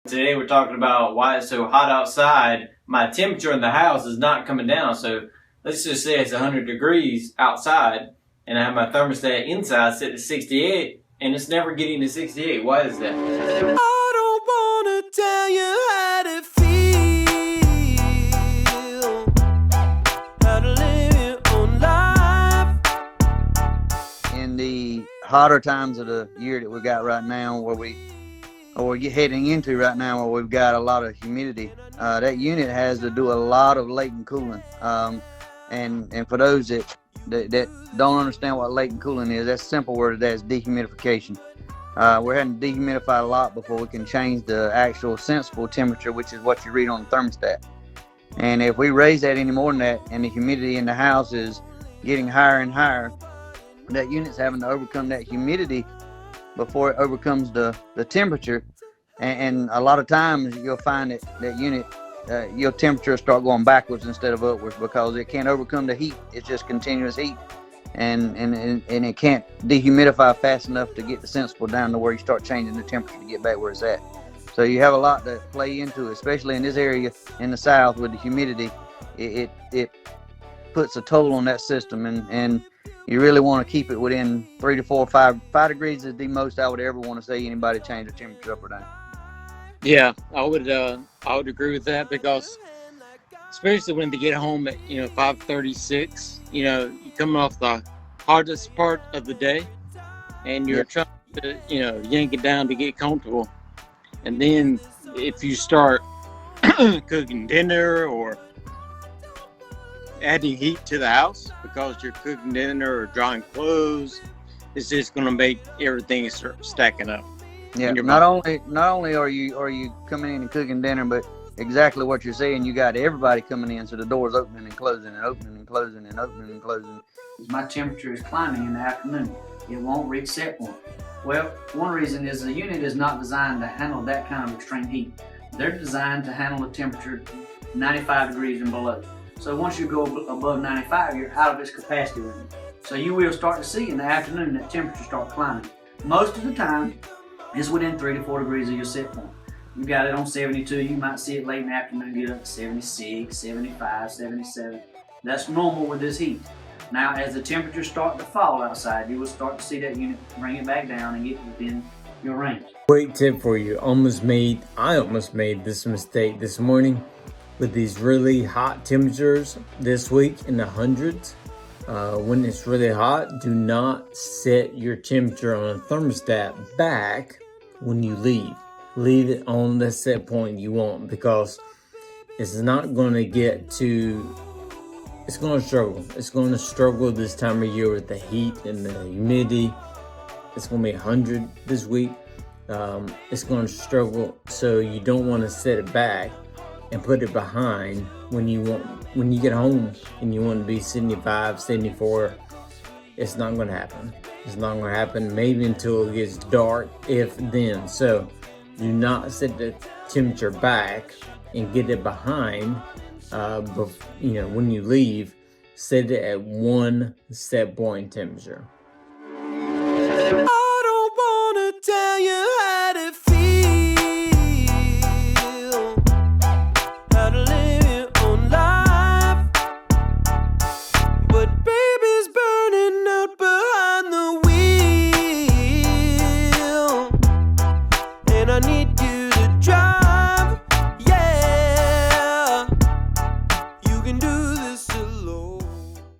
Today we're talking about why it's so hot outside. My temperature in the house is not coming down. So let's just say it's 100 degrees outside and I have my thermostat inside set to 68 and it's never getting to 68. Why is that? I don't wanna tell you how to feel, how to live your own life. In the hotter times of the year that we got right now, or we're heading into right now, where we've got a lot of humidity, that unit has to do a lot of latent cooling. And for those that don't understand what latent cooling is, that simple word of that is dehumidification. We're having to dehumidify a lot before we can change the actual sensible temperature, which is what you read on the thermostat. And if we raise that any more than that, and the humidity in the house is getting higher and higher, that unit's having to overcome that humidity before it overcomes the temperature. And a lot of times you'll find that unit, your temperature will start going backwards instead of upwards, because it can't overcome the heat. It's just continuous heat. And it can't dehumidify fast enough to get the sensible down to where you start changing the temperature to get back where it's at. So you have a lot to play into, especially in this area in the south with the humidity. It puts a toll on that system, and you really want to keep it within 3 to 4, 5 degrees is the most I would ever want to see anybody change their temperature up or down. Yeah, I would agree with that, because especially when they get home at 5:36, you're coming off the hardest part of the day, and you're trying to yank it down to get comfortable, and then if you start cooking dinner or adding heat to the house because you're cooking dinner or drying clothes, it's just going to make everything start stacking up. Yeah, not only are you coming in and cooking dinner, but exactly what you're saying, you got everybody coming in, so the door's opening and closing and opening and closing and opening and closing. My temperature is climbing in the afternoon. It won't reach set point. Well, one reason is the unit is not designed to handle that kind of extreme heat. They're designed to handle a temperature 95 degrees and below. So once you go above 95, you're out of its capacity limit. So you will start to see in the afternoon that temperature start climbing. Most of the time, it's within 3 to 4 degrees of your set point. You got it on 72, you might see it late in the afternoon get up to 76, 75, 77. That's normal with this heat. Now, as the temperatures start to fall outside, you will start to see that unit bring it back down and get within your range. Great tip for you. I almost made this mistake this morning with these really hot temperatures this week in the hundreds. When it's really hot, do not set your temperature on a thermostat back when you leave. Leave it on the set point you want, because it's not going to it's going to struggle. It's going to struggle this time of year with the heat and the humidity. It's going to be 100 this week. It's going to struggle, so you don't want to set it back and put it behind when you get home and you want to be 75, 74. It's not going to happen. It's not going to happen maybe until it gets dark, if then. So do not set the temperature back and get it behind. When you leave, set it at one set point temperature. I don't wanna tell you how to feel, how to live your own life, but baby's burning out behind the wheel, and I need you to drive. Yeah, you can do this.